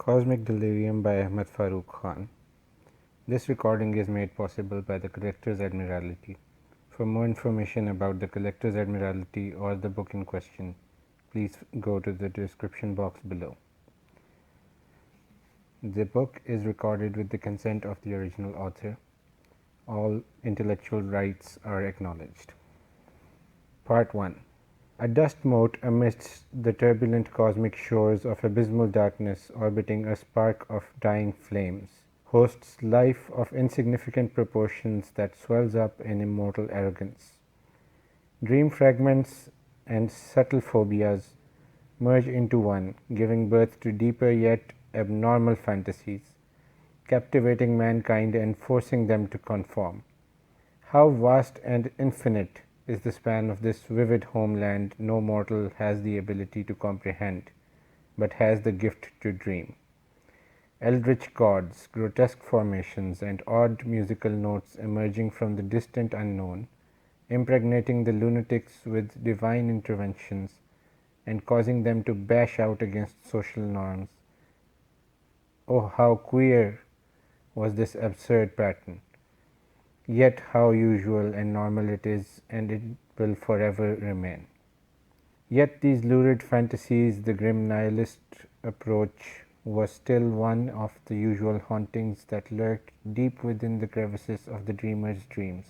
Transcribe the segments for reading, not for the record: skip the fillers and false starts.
Cosmic Delirium by Ahmed Farooq Khan. This recording is made possible by the Collectors Admiralty. For more information about the Collectors Admiralty or the book in question, please go to the description box below. The book is recorded with the consent of the original author. All intellectual rights are acknowledged. Part 1. A dust mote amidst the turbulent cosmic shores of abysmal darkness orbiting a spark of dying flames, hosts life of insignificant proportions that swells up in immortal arrogance. Dream fragments and subtle phobias merge into one, giving birth to deeper yet abnormal fantasies, captivating mankind and forcing them to conform. How vast and infinite is the span of this vivid homeland no mortal has the ability to comprehend, but has the gift to dream. Eldritch chords, grotesque formations, and odd musical notes emerging from the distant unknown, impregnating the lunatics with divine interventions and causing them to bash out against social norms. Oh, how queer was this absurd pattern! Yet how usual and normal it is, and it will forever remain. Yet these lurid fantasies, the grim nihilist approach, was still one of the usual hauntings that lurked deep within the crevices of the dreamer's dreams.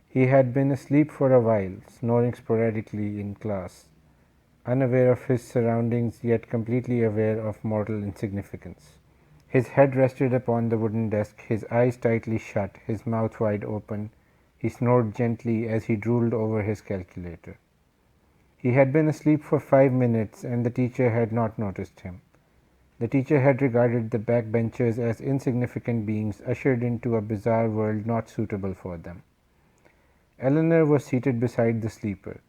He had been asleep for a while, snoring sporadically in class, unaware of his surroundings yet completely aware of mortal insignificance. His head rested upon the wooden desk, his eyes tightly shut, his mouth wide open. He snored gently as he drooled over his calculator. He had been asleep for 5 minutes, and the teacher had not noticed him. The teacher had regarded the backbenchers as insignificant beings ushered into a bizarre world not suitable for them. Eleanor was seated beside the sleeper,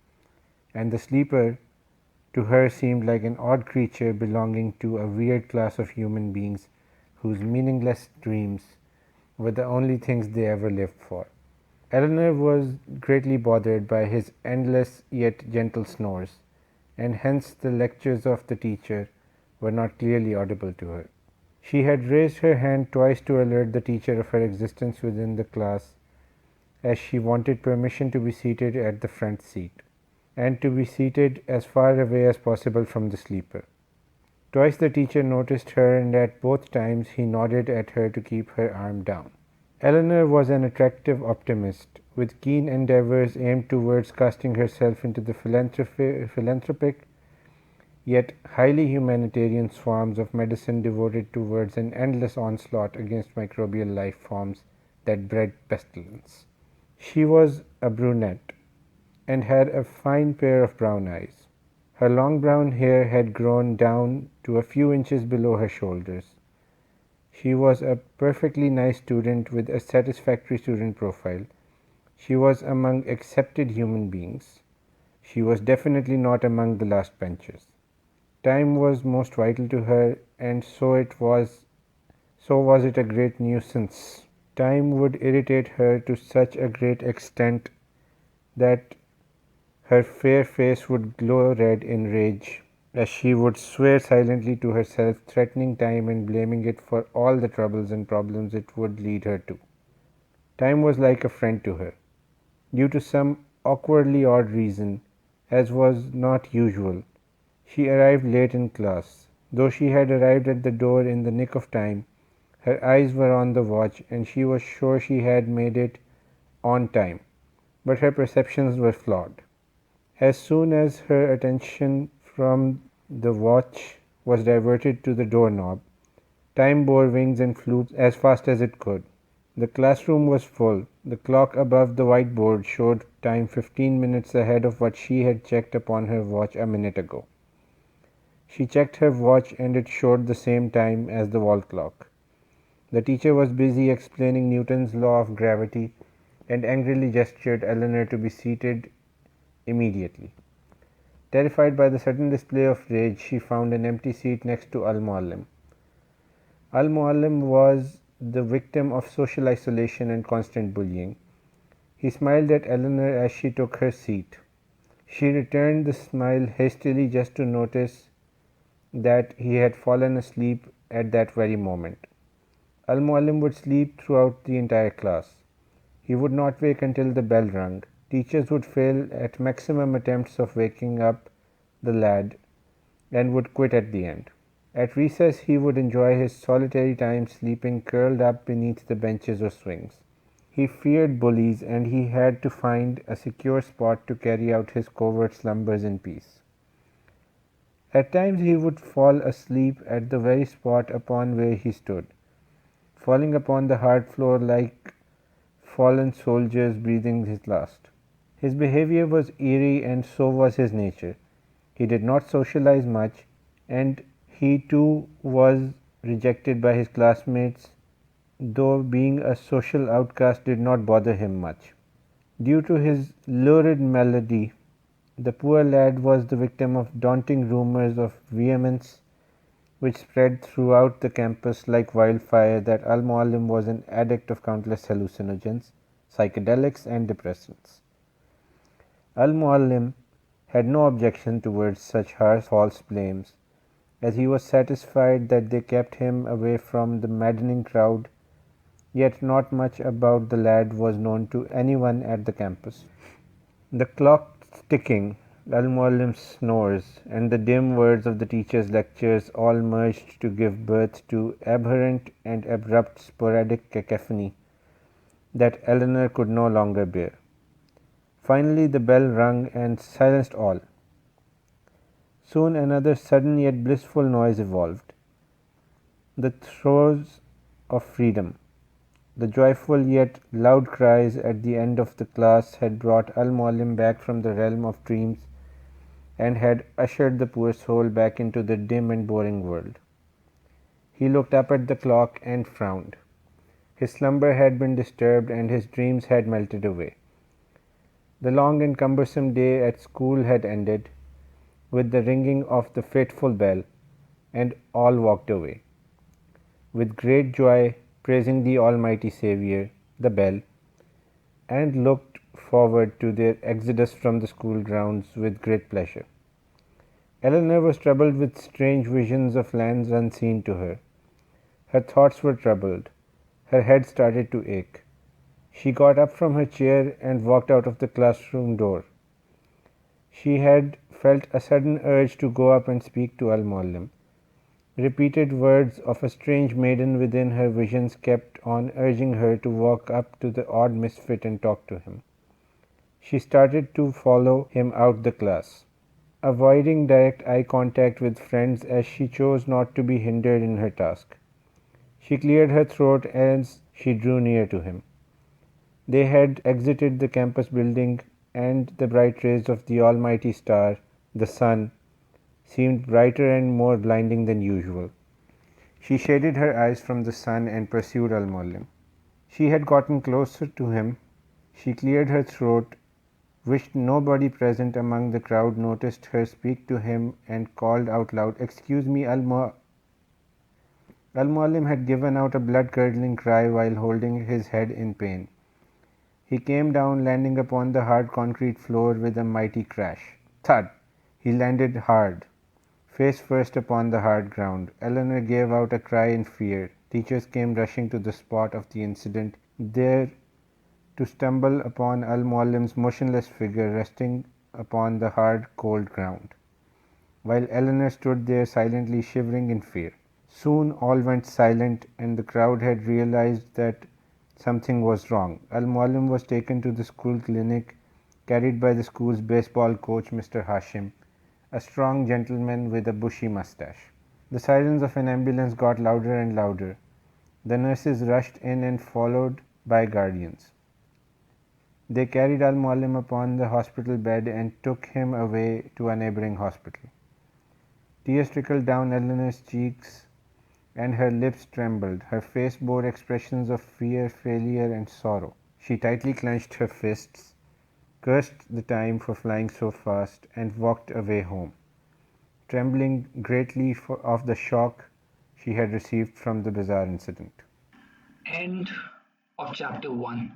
and the sleeper to her seemed like an odd creature belonging to a weird class of human beings whose meaningless dreams were the only things they ever lived for. Eleanor was greatly bothered by his endless yet gentle snores, and hence the lectures of the teacher were not clearly audible to her. She had raised her hand twice to alert the teacher of her existence within the class, as she wanted permission to be seated at the front seat, and to be seated as far away as possible from the sleeper. Twice the teacher noticed her, and at both times he nodded at her to keep her arm down. Eleanor was an attractive optimist, with keen endeavors aimed towards casting herself into the philanthropic yet highly humanitarian swarms of medicine devoted towards an endless onslaught against microbial life forms that bred pestilence. She was a brunette, and had a fine pair of brown eyes. Her long brown hair had grown down to a few inches below her shoulders. She was a perfectly nice student with a satisfactory student profile. She was among accepted human beings. She was definitely not among the last benchers. Time was most vital to her, and so was it a great nuisance. Time would irritate her to such a great extent that her fair face would glow red in rage, as she would swear silently to herself, threatening time and blaming it for all the troubles and problems it would lead her to. Time was like a friend to her. Due to some awkwardly odd reason, as was not usual, she arrived late in class. Though she had arrived at the door in the nick of time, her eyes were on the watch, and she was sure she had made it on time, but her perceptions were flawed. As soon as her attention from the watch was diverted to the doorknob, time bore wings and flew as fast as it could. The classroom was full. The clock above the whiteboard showed time 15 minutes ahead of what she had checked upon her watch a minute ago. She checked her watch, and it showed the same time as the wall clock. The teacher was busy explaining Newton's law of gravity and angrily gestured Eleanor to be seated immediately. Terrified by the sudden display of rage, she found an empty seat next to Al-Muallim. Al-Muallim was the victim of social isolation and constant bullying. He smiled at Eleanor as she took her seat. She returned the smile hastily just to notice that he had fallen asleep at that very moment. Al-Muallim would sleep throughout the entire class. He would not wake until the bell rang. Teachers would fail at maximum attempts of waking up the lad and would quit at the end. At recess, he would enjoy his solitary time sleeping curled up beneath the benches or swings. He feared bullies and he had to find a secure spot to carry out his covert slumbers in peace. At times he would fall asleep at the very spot upon where he stood, falling upon the hard floor like fallen soldiers breathing his last. His behavior was eerie and so was his nature. He did not socialize much, and he too was rejected by his classmates, though being a social outcast did not bother him much. Due to his lurid melody, the poor lad was the victim of daunting rumors of vehemence which spread throughout the campus like wildfire that Al-Muallim was an addict of countless hallucinogens, psychedelics and depressants. Al-Muallim had no objection towards such harsh false claims, as he was satisfied that they kept him away from the maddening crowd, yet not much about the lad was known to anyone at the campus. The clock ticking, Al-Muallim's snores, and the dim words of the teacher's lectures all merged to give birth to aberrant and abrupt sporadic cacophony that Eleanor could no longer bear. Finally the bell rung and silenced all. Soon another sudden yet blissful noise evolved. The throes of freedom. The joyful yet loud cries at the end of the class had brought Al-Muallim back from the realm of dreams and had ushered the poor soul back into the dim and boring world. He looked up at the clock and frowned. His slumber had been disturbed and his dreams had melted away. The long and cumbersome day at school had ended with the ringing of the fateful bell, and all walked away, with great joy praising the Almighty Saviour, the bell, and looked forward to their exodus from the school grounds with great pleasure. Eleanor was troubled with strange visions of lands unseen to her. Her thoughts were troubled. Her head started to ache. She got up from her chair and walked out of the classroom door. She had felt a sudden urge to go up and speak to Al-Muallim. Repeated words of a strange maiden within her visions kept on urging her to walk up to the odd misfit and talk to him. She started to follow him out the class, avoiding direct eye contact with friends as she chose not to be hindered in her task. She cleared her throat as she drew near to him. They had exited the campus building, and the bright rays of the almighty star, the sun, seemed brighter and more blinding than usual. She shaded her eyes from the sun and pursued Al-Muallim. She had gotten closer to him. She cleared her throat, wished nobody present among the crowd noticed her speak to him, and called out loud, "Excuse me, Al-Muallim." Al-Muallim had given out a blood-curdling cry while holding his head in pain. He came down, landing upon the hard concrete floor with a mighty crash. Thud! He landed hard, face first upon the hard ground. Eleanor gave out a cry in fear. Teachers came rushing to the spot of the incident, there to stumble upon Al-Muallim's motionless figure resting upon the hard, cold ground, while Eleanor stood there silently shivering in fear. Soon all went silent, and the crowd had realized that something was wrong. Al-Muallim was taken to the school clinic, carried by the school's baseball coach, Mr. Hashim, a strong gentleman with a bushy mustache. The sirens of an ambulance got louder and louder. The nurses rushed in and followed by guardians. They carried Al-Muallim upon the hospital bed and took him away to a neighboring hospital. Tears trickled down Eleanor's cheeks and her lips trembled. Her face bore expressions of fear, failure, and sorrow. She tightly clenched her fists, cursed the time for flying so fast, and walked away home, trembling greatly of the shock she had received from the bizarre incident. End of chapter 1.